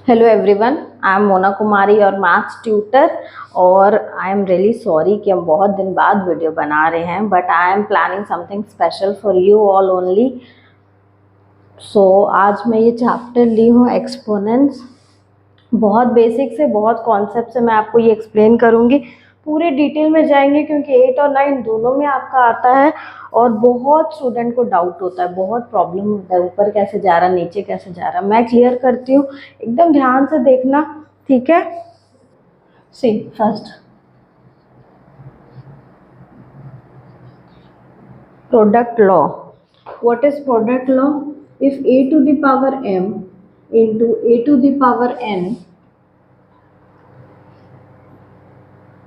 Hello everyone, I am Mona Kumari और maths tutor. और I am really sorry कि हम बहुत दिन बाद वीडियो बना रहे हैं, but I am planning something special for you all only. So आज मैं ये चैप्टर ली हूँ एक्सपोनेंट्स। बहुत बेसिक से बहुत कॉन्सेप्ट से मैं आपको ये एक्सप्लेन करूँगी। पूरे डिटेल में जाएंगे क्योंकि 8 और 9 दोनों में आपका आता है और बहुत स्टूडेंट को डाउट होता है, बहुत प्रॉब्लम होता है, ऊपर कैसे जा रहा नीचे कैसे जा रहा। मैं क्लियर करती हूँ, एकदम ध्यान से देखना, ठीक है। सी first, product law. What is product law? If a to the power m into a to the power n,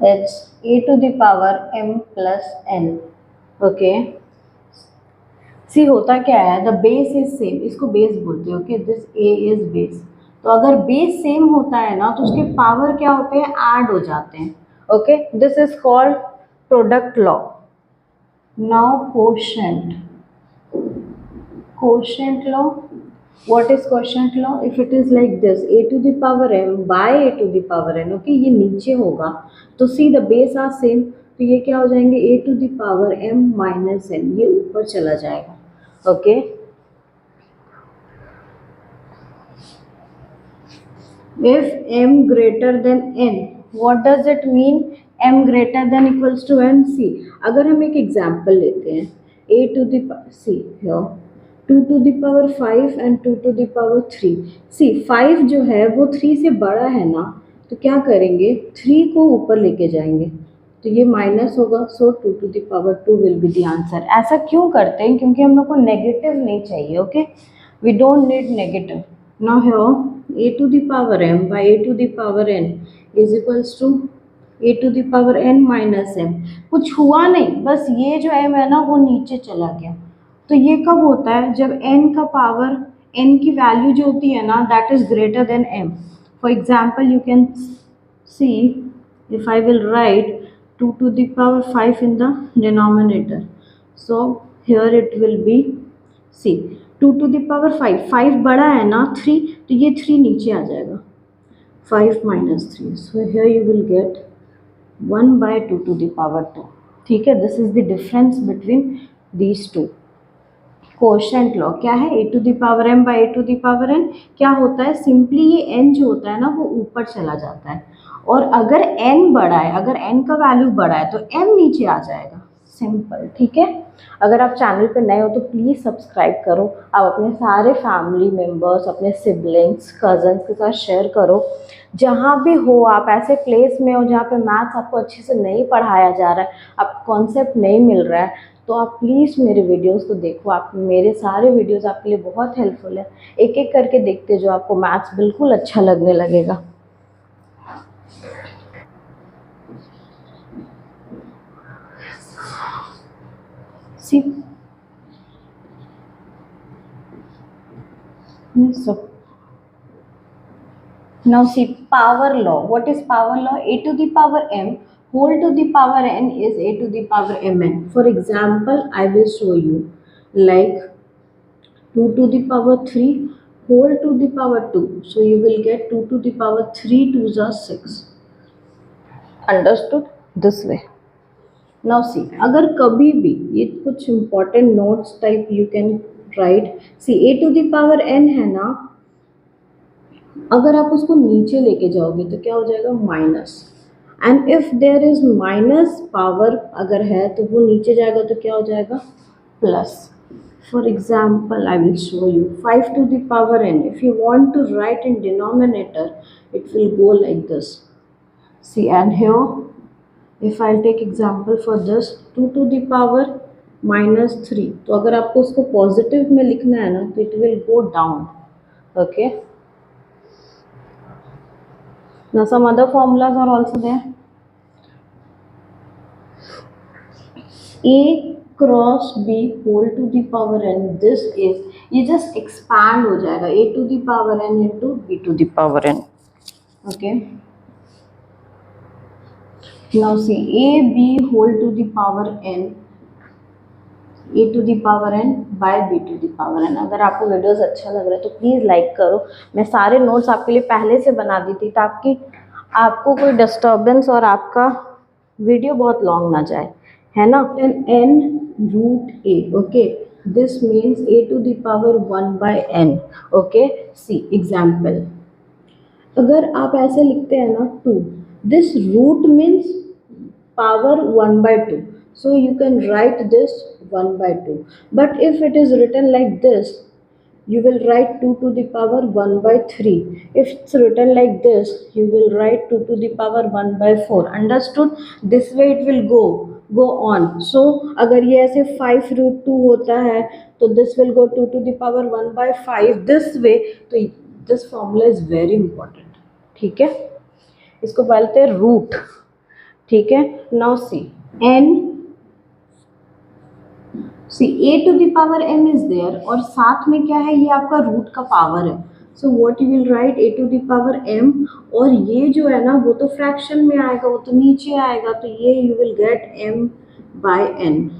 it's a to the power m plus n. Okay. सी होता क्या है, द बेस इज सेम, इसको base बोलते हो, okay, this A is base. तो अगर base same होता है ना तो उसके पावर क्या होते हैं, ऐड हो जाते हैं। Okay, this is called product law. Now quotient, quotient law. What is quotient law? If it is like this, a to the power m by a to the power n, okay, ये नीचे होगा तो see the base are same, तो ये क्या हो जाएंगे, a to the power m minus n, ये ऊपर चला जाएगा। Okay, if m greater than n, what does it mean? m greater than equals to n। See अगर हम एक एग्जाम्पल लेते हैं, a to the see here 2 to the power 5 and 2 to the power 3। See 5 जो है वो 3 से बड़ा है ना, तो क्या करेंगे, 3 को ऊपर लेके जाएंगे तो ये माइनस होगा, सो 2 to the power 2 will be the answer. ऐसा क्यों करते हैं, क्योंकि हम लोग को नेगेटिव नहीं चाहिए। Okay, we don't need negative. Now here a to the power m by a to the power n is equals to a to the power n minus m। कुछ हुआ नहीं, बस ये जो m है ना वो नीचे चला गया। तो ये कब होता है, जब n का पावर, n की वैल्यू जो होती है ना, that is greater than m। For example you can C, if I will write 2 to the power 5 in the denominator, so here it will be c 2 to the power 5, 5 बड़ा है ना 3, तो ये 3 नीचे आ जाएगा, 5 minus 3, so here you will get 1 by 2 to the power 2। ठीक है, this is the difference between these two. Quotient law क्या है, A to the power M by A to the power N. क्या होता है, सिंपली ये N जो होता है ना वो ऊपर चला जाता है, और अगर एन बड़ा है, अगर एन का वैल्यू बड़ा है तो एम नीचे आ जाएगा, सिंपल। ठीक है, अगर आप चैनल पे नए हो तो प्लीज़ सब्सक्राइब करो। आप अपने सारे फैमिली मेम्बर्स, अपने सिबलिंग्स, कजन्स के साथ शेयर करो। जहाँ भी हो आप ऐसे प्लेस में हो जहाँ पे मैथ्स आपको अच्छे से नहीं पढ़ाया जा रहा है, आपको कॉन्सेप्ट नहीं मिल रहा है, तो आप प्लीज़ मेरे वीडियोस को देखो। आप मेरे सारे वीडियोस आपके लिए बहुत हेल्पफुल है। एक एक करके देखते जो आपको मैथ्स बिल्कुल अच्छा लगने लगेगा। सी so now see power law. What is power law? A to the power m whole to the power n is a to the power mn. For example, I will show you, like 2 to the power 3 whole to the power 2, so you will get 2 to the power 3 2s are 6। Understood? This way। Now see, अगर कभी भी ये कुछ important notes type you can write। see a to the power n है ना, अगर आप उसको नीचे लेके जाओगे तो क्या हो जाएगा, minus. And if there is minus power अगर है तो वो नीचे जाएगा तो क्या हो जाएगा, plus. For example I will show you 5 to the power n, if you want to write in denominator it will go like this। see, and here if I'll take example for this 2 to the power minus 3, तो अगर आपको उसको positive में लिखना है ना तो it will go down. Okay, now some other formulas are also there। a cross b whole to the power n, this is, ये just expand हो जाएगा a to the power n into b to the power n। okay, now see a b whole to the power n a to the power n by b to the power n. अगर आपको videos अच्छा लग रहा है तो please like करो। मैं सारे नोट्स आपके लिए पहले से बना दी थी ताकि आपको कोई डिस्टर्बेंस और आपका वीडियो बहुत लॉन्ग ना जाए, है ना। N root a, okay, this means a to the power 1 by n. Okay, see example, अगर आप ऐसे लिखते हैं ना 2, this root means power 1 by 2, so you can write this 1 by 2, but if it is written like this, you will write 2 to the power 1 by 3. If it's written like this, you will write 2 to the power 1 by 4. Understood? This way it will go on. So अगर ये ऐसे 5 root 2 होता है तो this will go 2 to the power 1 by 5 this way. तो this formula is very important. ठीक है, इसको बोलते हैं रूट। ठीक है, now see n, see a to the power n is there और साथ में क्या है, ये आपका रूट का पावर है। So what you will write, a to the power m, और ये जो है ना वो तो फ्रैक्शन में आएगा, वो तो नीचे आएगा, तो ये you will get m by n.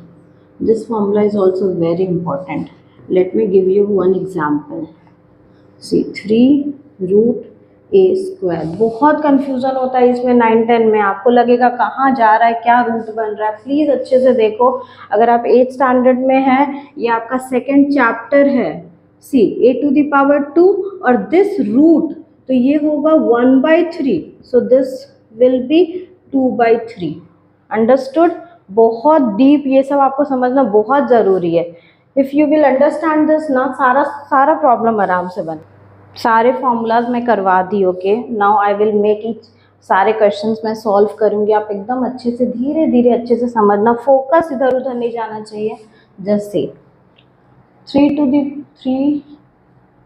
This formula is also very important. Let me give you one example. See 3 root a square. बहुत कंफ्यूजन होता है इसमें 9-10 में, आपको लगेगा कहाँ जा रहा है, क्या रूट बन रहा है। प्लीज़ अच्छे से देखो, अगर आप 8th स्टैंडर्ड में हैं, ये आपका सेकेंड चैप्टर है। सी ए टू द पावर 2 और दिस रूट, तो ये होगा 1 by 3, so this will B 2 by 3। Understood? बहुत डीप ये सब आपको समझना बहुत ज़रूरी है। If you will understand this ना, सारा प्रॉब्लम आराम से बन, सारे फॉर्मूलाज मैं करवा दी। Okay, now I will make it, सारे क्वेश्चंस मैं सॉल्व करूँगी, आप एकदम अच्छे से धीरे धीरे अच्छे से समझना, फोकस इधर उधर नहीं जाना चाहिए। Just say 3 to the 3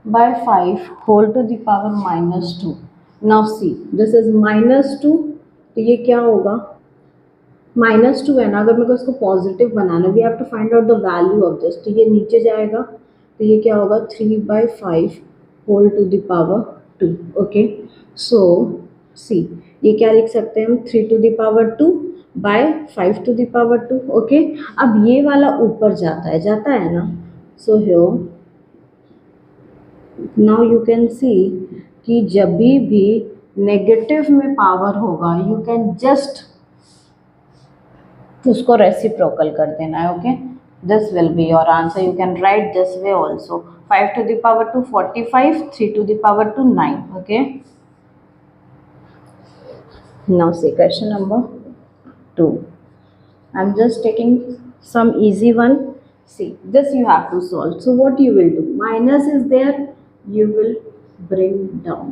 by 5 whole to the power -2। Now see this is -2, तो ये क्या होगा, -2 है ना, अगर मेरे को इसको पॉजिटिव बनाना, we have to find out the value of this, तो ये नीचे जाएगा, तो ये क्या होगा 3/5 whole to the power 2। Okay, so see ये क्या लिख सकते हैं हम, 3 to the power 2 by 5 to the power 2। Okay, अब ये वाला ऊपर जाता है ना, so here now you can see कि जब भी नेगेटिव में पावर होगा, यू कैन जस्ट उसको रेसिप्रोकल कर देना है। Okay, this will be your answer. You can write this way also, 5 to the power 2 45, 3 to the power 2 9। okay, now see question number 2. I'm just taking some easy one. See, this you have to solve. So what you will do, minus is there, you will bring down.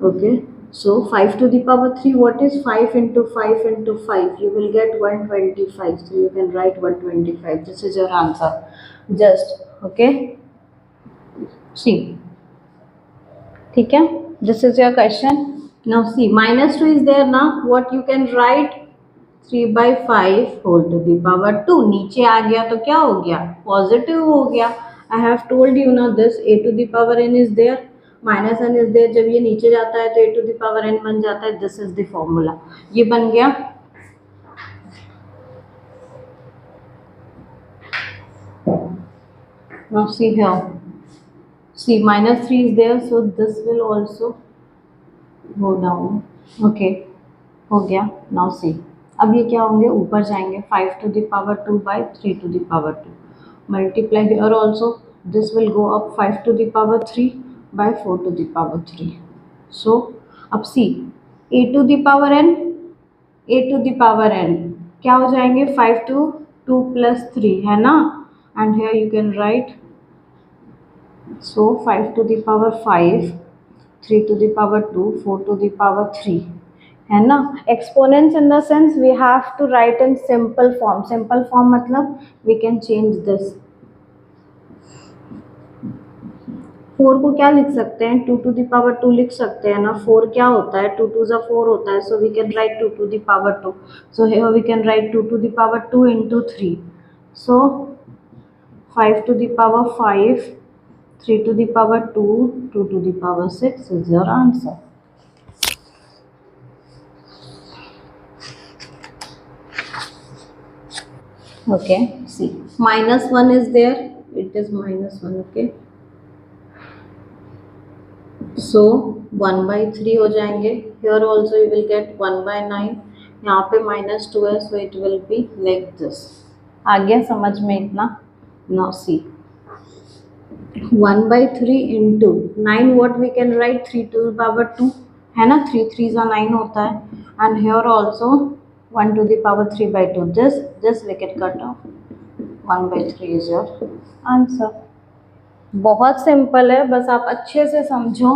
Okay, so 5 to the power 3, what is 5 into 5 into 5, you will get 125, so you can write 125, this is your answer. Just okay, see, ठीक है, this is your question. Now see, -2 is there now, what you can write, 3/5 whole to the power 2, नीचे आ गया तो क्या हो गया, positive हो गया। I have told you now this a to the power n is there, minus n is there, जब ये नीचे जाता है तो a to the power n बन जाता है। दिस इज द फॉर्मूला, ये बन गया। Now see here, see -3 is there, so this will also go down. Okay, हो गया। नाउ सी, अब ये क्या होंगे, ऊपर जाएंगे, 5 to the power 2 by 3 to the power 2, multiply here also, this will go up 5 to the power 3 by 4 to the power 3। so अब सी a to the power n, a to the power n क्या हो जाएंगे, 5 to 2 plus 3 है ना, and here you can write, so 5 to the power 5, 3 to the power 2, 4 to the power 3 है ना। Exponents in the sense we have to write in simple form, simple form मतलब we can change this. 4 को क्या लिख सकते हैं, 2 to the power 2 लिख सकते हैं ना। 4 क्या होता है, 2 2 4 होता है, so we can write 2 to the power 2, so here we can write 2 to the power 2 into 3, so 5 to the power 5, 3 to the power 2, 2 to the power 6 is your answer. Okay, see, -1 is there, it is -1. Okay, so 1/3 हो जाएंगे. Here also you will get 1/9. यहाँ पे -2 है, so it will be like this. आ गया समझ में इतना? Now see, 1/3 into 9, what we can write, 3 to the power 2 है ना, 3 3s are 9 होता है. And here also 1 to the power 3/2. This we can cut off. 1/3 is your answer. बहुत simple है, बस आप अच्छे से समझो.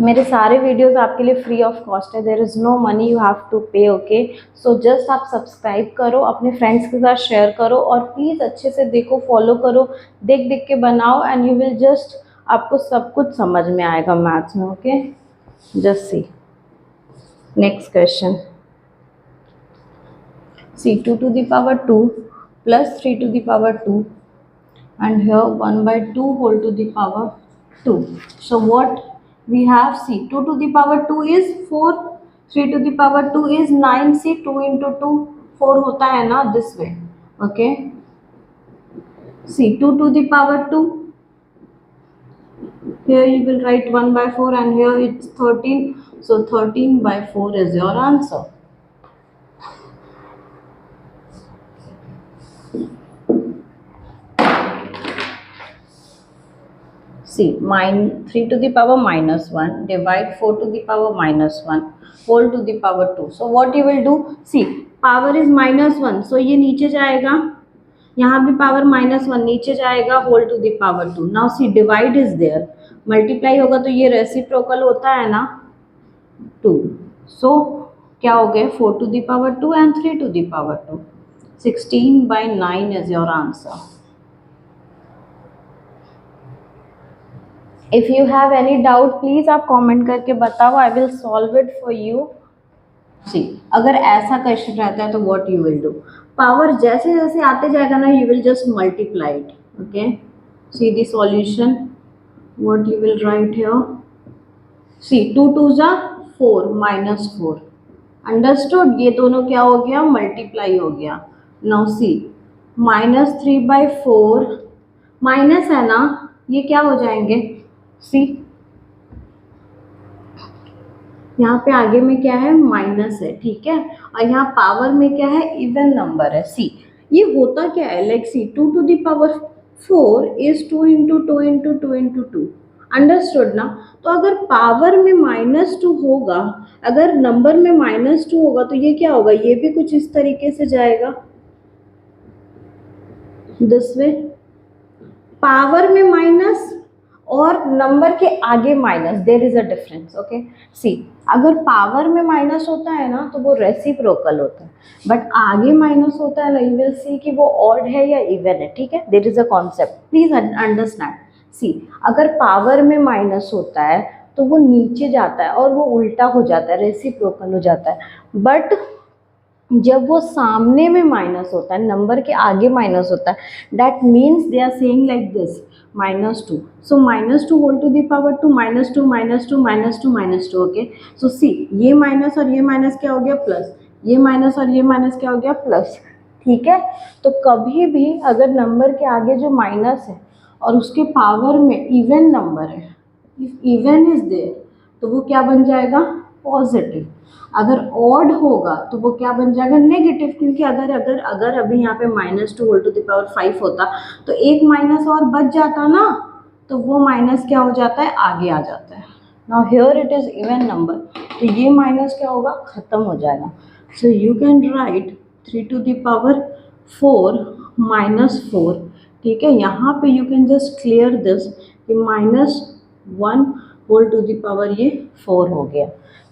मेरे सारे वीडियोस आपके लिए फ्री ऑफ कॉस्ट है. There is no money you have to pay. Okay, so just आप सब्सक्राइब करो, अपने फ्रेंड्स के साथ शेयर करो, और प्लीज़ अच्छे से देखो, फॉलो करो, देख देख के बनाओ, एंड यू विल जस्ट, आपको सब कुछ समझ में आएगा मैथ्स में. Okay, just see next question. See 2 to the power 2 plus 3 to the power 2, and here 1/2 whole to the power 2. So what we have, see, 2 to the power 2 is 4, 3 to the power 2 is 9. See, 2 into 2 4 होता है ना, this way. Okay, see, 2 to the power 2, here you will write 1/4, and here it's 13, so 13/4 is your answer. See, 3 to the power -1 divide 4 to the power -1 whole to the power 2. So what you will do, see, power is -1, so ये नीचे जाएगा, यहाँ भी power -1 नीचे जाएगा, whole to the power 2. Now see, divide is there, multiply होगा तो ये रेसिप्रोकल होता है ना, 2. So क्या हो गए, 4 to the power 2 and 3 to the power 2. 16/9 is your answer. If you have any doubt please आप कमेंट करके बताओ, I will solve it for you. See, अगर ऐसा क्वेश्चन रहता है तो what you will do, power जैसे जैसे आते जाएगा ना, you will just multiply it. Okay, see the solution, what you will write here. See, 2 2s are 4 -4. Understood, ये दोनों क्या हो गया, मल्टीप्लाई हो गया. नाउ सी, -3/4 माइनस है ना, ये क्या हो जाएंगे. सी, यहाँ पे आगे में क्या है, माइनस है, ठीक है, और यहाँ पावर में क्या है, इवन नंबर है. सी, ये होता क्या है, like see, 2 to the power 4 is 2 into 2 into 2 into 2. Understood ना. तो अगर पावर में -2 होगा, अगर नंबर में -2 होगा, तो ये क्या होगा, ये भी कुछ इस तरीके से जाएगा, दिस वे. पावर में माइनस और नंबर के आगे minus, there is a difference. Okay, see, अगर पावर में माइनस होता है ना तो वो रेसिप्रोकल होता है, बट आगे माइनस होता है ना, यू विल सी कि वो ऑड है या इवन है. ठीक है, there is a concept, please understand. See, अगर पावर में माइनस होता है तो वो नीचे जाता है और वो उल्टा हो जाता है, रेसिप्रोकल हो जाता है. बट जब वो सामने में माइनस होता है, नंबर के आगे माइनस होता है, that means they are saying like this, -2. So -2 whole to the power 2, -2 -2 -2 -2. Okay, so see, ये माइनस और ये माइनस क्या हो गया, प्लस, ये माइनस और ये माइनस क्या हो गया, प्लस. ठीक है, तो कभी भी अगर नंबर के आगे जो माइनस है और उसके पावर में इवन नंबर है, इफ इवन इज देयर, तो वो क्या बन जाएगा, पॉजिटिव. अगर ऑड होगा तो वो क्या बन जाएगा, नेगेटिव. क्योंकि अगर अगर अगर अभी यहाँ पे -2 होल टू द पावर 5 होता तो एक माइनस और बच जाता ना, तो वो माइनस क्या हो जाता है, आगे आ जाता है. Now here it is even number, तो ये माइनस क्या होगा, खत्म हो जाएगा. So you can right 3 to the power 4 -4. ठीक है, यहाँ पे you can just clear this कि -1 होल टू द पावर ये 4 हो गया.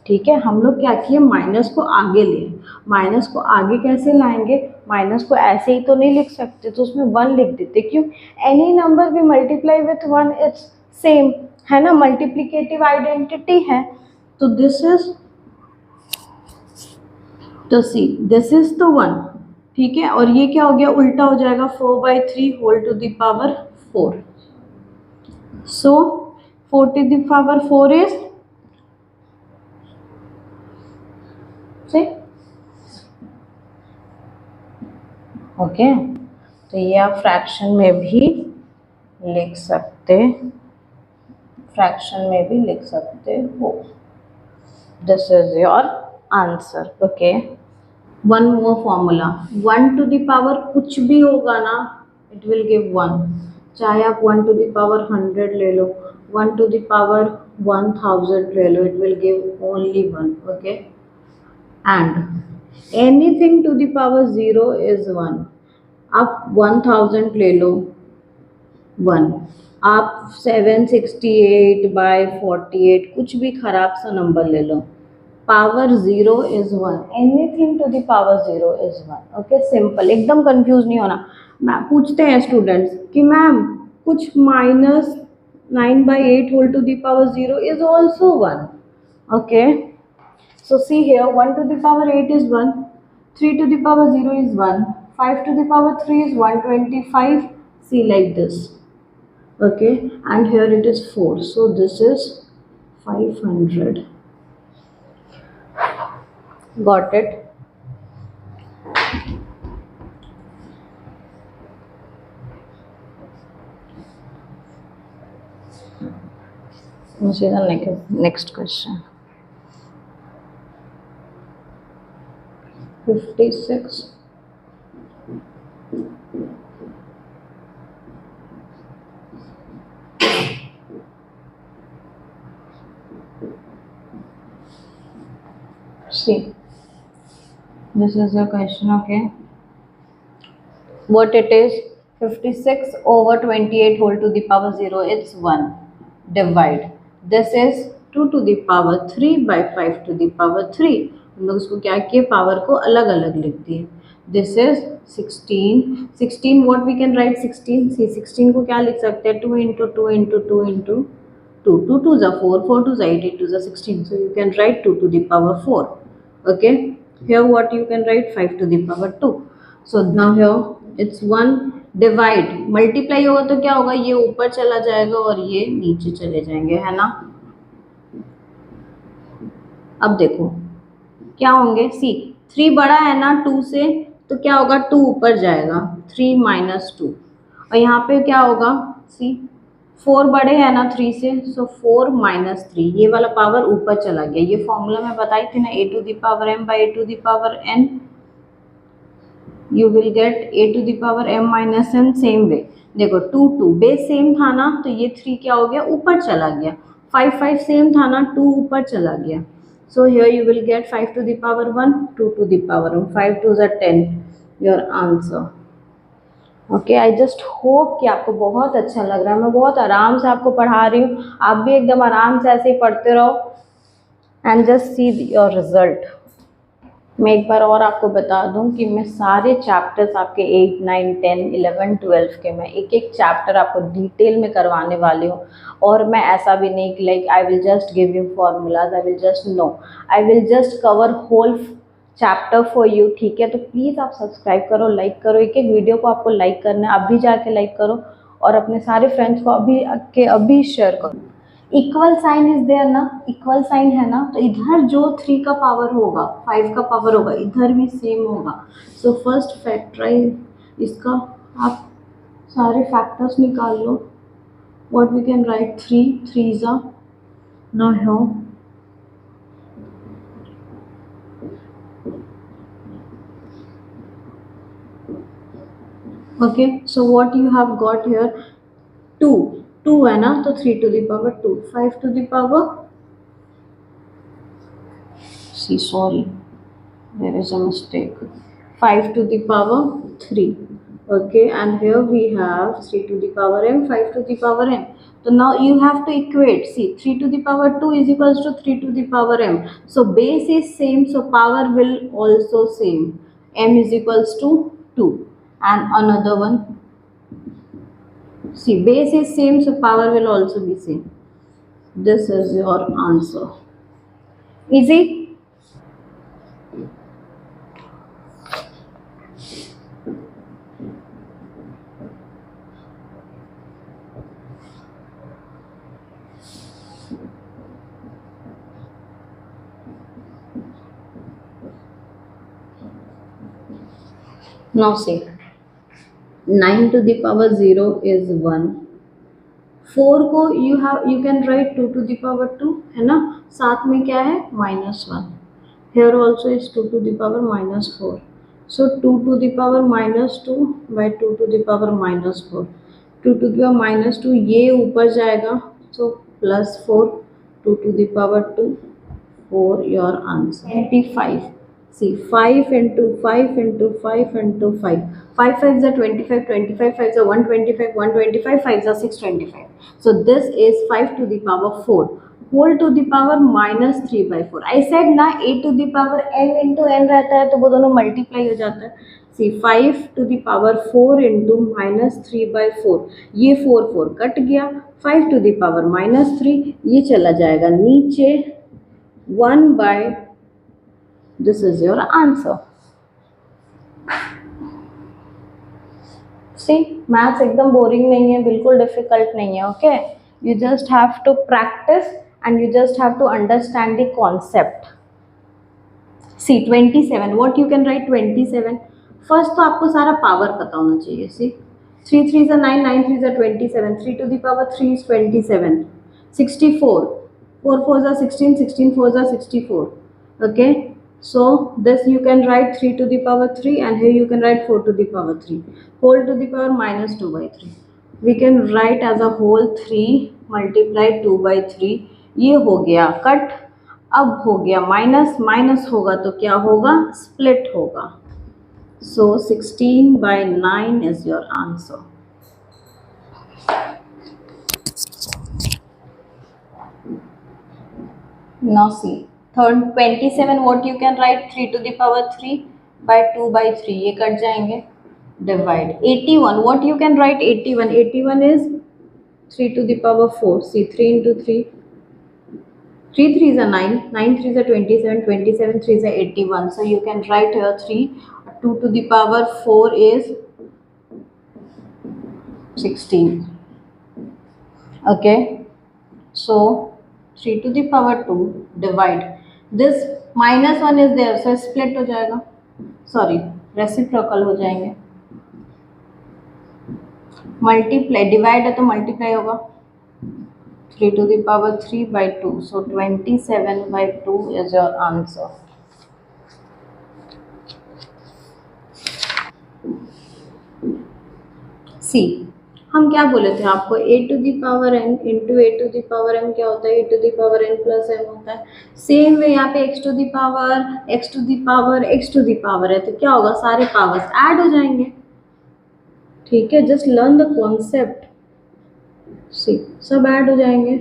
ठीक है, हम लोग क्या किए, माइनस को आगे लिए. माइनस को आगे कैसे लाएंगे, माइनस को ऐसे ही तो नहीं लिख सकते, तो उसमें 1 लिख देते. क्यों, एनी नंबर भी मल्टीप्लाई विथ 1 इट्स सेम, है ना, मल्टीप्लिकेटिव आइडेंटिटी है. तो दिस इज, तो सी, दिस इज द 1. ठीक है, और ये क्या हो गया, उल्टा हो जाएगा, 4/3 whole to the power 4. So 4 to the power 4 is, okay, तो ये आप फ्रैक्शन में भी लिख सकते, फ्रैक्शन में भी लिख सकते हो। This is your answer. Okay, one more formula, 1 to the power कुछ भी होगा ना, इट विल गिव 1। चाहे आप 1 to the power 100 ले लो, 1 to the power 1000 ले लो, it will give only 1। Okay, and anything to the power 0 is 1। आप 1000 ले लो, 1। आप 768/48 कुछ भी खराब सा नंबर ले लो, power 0 is 1। Anything to the power 0 is 1। Okay, simple, एकदम कंफ्यूज नहीं होना। मैम पूछते हैं स्टूडेंट्स कि मैम कुछ -9/8 whole to the power 0 is also 1। Okay, so see here, 1 to the power 8 is 1, 3 to the power 0 is 1, 5 to the power 3 is 125, see like this। Okay, and here it is 4, so this is 500। got it? See the next question, 56। See, this is the question। Okay, what it is, 56 over 28 whole to the power 0, it's 1, divide, this is 2 to the power 3 by 5 to the power 3। हम लोग इसको क्या किए, power को अलग अलग लिख दिए। This is 16, 16 what we can write 16, see 16 को क्या लिख सकते हैं, 2 into 2 into 2 into 2, 2 2 is 4, 4 2 is 8, 8 2 is 16, so you can write 2 to the power 4। okay, here what you can write, 5 to the power 2। so now here it's 1, divide, multiply होगा तो क्या होगा, ये ऊपर चला जाएगा और ये नीचे चले जाएंगे, है ना। अब देखो क्या होंगे, सी 3 बड़ा है ना 2 से, तो क्या होगा, 2 ऊपर जाएगा, 3 माइनस 2, और यहाँ पे क्या होगा, सी 4 बड़े हैं ना 3 से, सो 4 माइनस 3, ये वाला पावर ऊपर चला गया। ये फॉर्मूला मैं बताई थी ना, a to the power m by a to the power n, you will get a to the power m minus n। Same way देखो, 2 2 बेस सेम था ना, तो ये 3 क्या हो गया, ऊपर चला गया। 5 5 सेम था ना, 2 ऊपर चला गया। so here you will get 5 to the power 1, 2 to the power 1, 5 2 is 10, your answer। Okay, I just hope कि आपको बहुत अच्छा लग रहा है, मैं बहुत आराम से आपको पढ़ा रही हूँ, आप भी एकदम आराम से ऐसे ही पढ़ते रहो and just see your result. मैं एक बार और आपको बता दूं कि मैं सारे चैप्टर्स आपके 8 9 10 11 12 के मैं एक एक चैप्टर आपको डिटेल में करवाने वाली हूँ। और मैं ऐसा भी नहीं कि like I will just give you formulas, I will just no, I will just cover whole chapter for you. ठीक है, तो प्लीज़ आप सब्सक्राइब करो, लाइक करो, एक एक वीडियो को आपको लाइक करना है, अभी जाके लाइक करो और अपने सारे फ्रेंड्स को अभी शेयर करो। इक्वल साइन इज देयर ना, इक्वल साइन है ना, तो इधर जो 3 का पावर होगा 5 का पावर होगा, इधर भी सेम होगा। सो फर्स्ट फैक्टराइज इसका, आप सारे फैक्टर्स निकाल लो। व्हाट वी कैन राइट, 3 3 जा ना हो, okay. So what you have got here, 2 2 है ना, तो 3 to the power 2, 5 to the power, see sorry there is a mistake, 5 to the power 3, okay, and here we have 3 to the power m, 5 to the power n। so now you have to equate, see 3 to the power 2 is equals to 3 to the power m, so base is same, so power will also same, m is equals to 2, and another one, see base is same, so power will also be same। this is your answer, easy। now see, 9 to the power 0 is 1. 4 को you can write 2 to the power 2 है ना, साथ में क्या है -1. Here also is 2 to the power -4. So 2 to the power -2 by 2 to the power -4. 2 to the power -2 ये ऊपर जाएगा, so +4. 2 to the power 2 4 your answer. 25. See 5 into 5 into 5 into 5. 5 5s are 25, 25 5s are 125, 125 5s are 625. So this is 5 to the power 4 whole to the power -3 by 4. I said ना a to the power n into n रहता है तो वो दोनों multiply हो जाता है. See 5 to the power 4 into -3 by 4. ये 4 4 कट गया. 5 to the power -3 ये चला जाएगा नीचे. 1 by, this is your answer. See, maths एकदम बोरिंग नहीं है, बिल्कुल डिफिकल्ट नहीं है. Okay, you just have to practice and you just have to understand the concept. See 27, what you can write 27. First तो आपको सारा पावर पता होना चाहिए. सी 3 3s are 9, 9 3s are 27, 3 to the power 3 is 27. 64, 4 4s are 16, 16 4s are 64. Okay, so this you can write 3 to the power 3 and here you can write 4 to the power 3 whole to the power -2 by 3. We can write as a whole 3 multiply 2 by 3. ये हो गया cut. अब हो गया minus, minus होगा तो क्या होगा, स्प्लिट होगा. So 16 by 9 is your answer. Now see, third 27, what you can write 3 to the power 3 by 2 by 3, ये कट जाएंगे. Divide 81, what you can write 81. 81 is 3 to the power 4. See 3 into 3, 3 3s are 9, 9 3s are 27, 27 3s are 81. So you can write here 3. 2 to the power 4 is 16. Okay, so 3 to the power 2 divide this -1 is there, so split हो जाएगा, sorry reciprocal हो जाएंगे. Multiply, divide है तो multiply होगा. 3 to the power 3 by 2, so 27 by 2 is your answer. सी, हम क्या बोले थे आपको, a to the power n into a to the power m क्या होता है, a to the power n plus m होता है. सेम वे यहाँ पे x to the power, x to the power, x to the power है तो क्या होगा, सारे पावर्स ऐड हो जाएंगे. ठीक है, जस्ट लर्न द कॉन्सेप्ट. सी सब ऐड हो जाएंगे.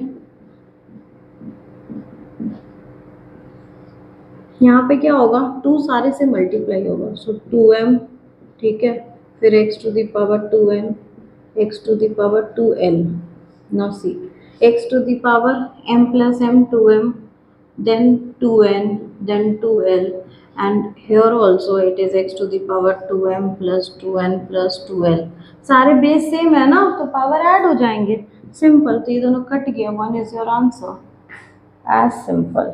यहाँ पे क्या होगा, 2 सारे से मल्टीप्लाई होगा, सो 2m. ठीक है, फिर x to the power 2n, x to the power 2n. Now see, x to the power m plus m 2m, then 2n, then 2l, and here also it is x to the power 2m plus 2n plus 2l. सारे base same है ना तो power add हो जाएंगे. Simple, तो ये दोनों cut गया. 1 is your answer. As simple.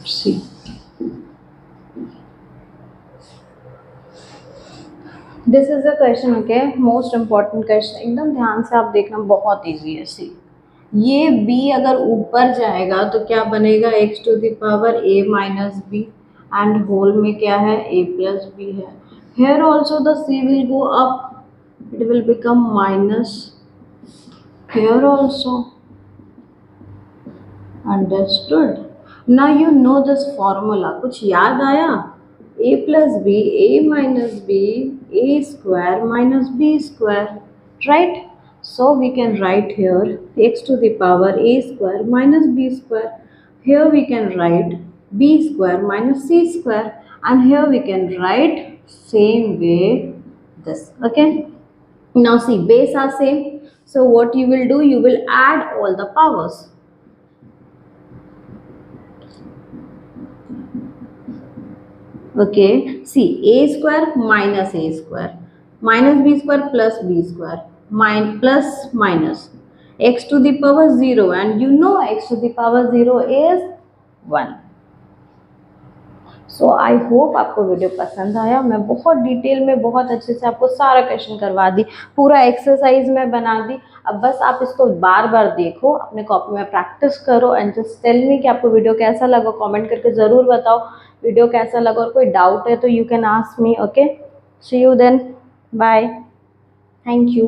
See, this is a question. Okay, most important question, एकदम ध्यान से आप देखना, बहुत इजी है. सी, ये b अगर ऊपर जाएगा तो क्या बनेगा, x to the power a minus b and whole में क्या है, a प्लस बी है. Here also the c will go up, it will become minus. Here also. Understood. Now you know this formula. कुछ याद आया, a plus b, a minus b, a square minus b square, right? So we can write here x to the power a square minus b square. Here we can write b square minus c square, and here we can write same way this. Okay, now see, base are same, so what you will do, you will add all the powers. Okay, see, a square minus a square minus b square plus b square plus minus x to the power 0, and you know x to the power 0 is 1. So I hope आपको video पसंद आया। मैं बहुत detail में बहुत अच्छे से आपको सारा क्वेश्चन करवा दी, पूरा एक्सरसाइज में बना दी। अब बस आप इसको बार बार देखो, अपने कॉपी में प्रैक्टिस करो एंड जस्ट टेल मी कि आपको वीडियो कैसा लगा। कमेंट करके ज़रूर बताओ वीडियो कैसा लगा, और कोई डाउट है तो you can ask me. Okay, see you then, bye, thank you.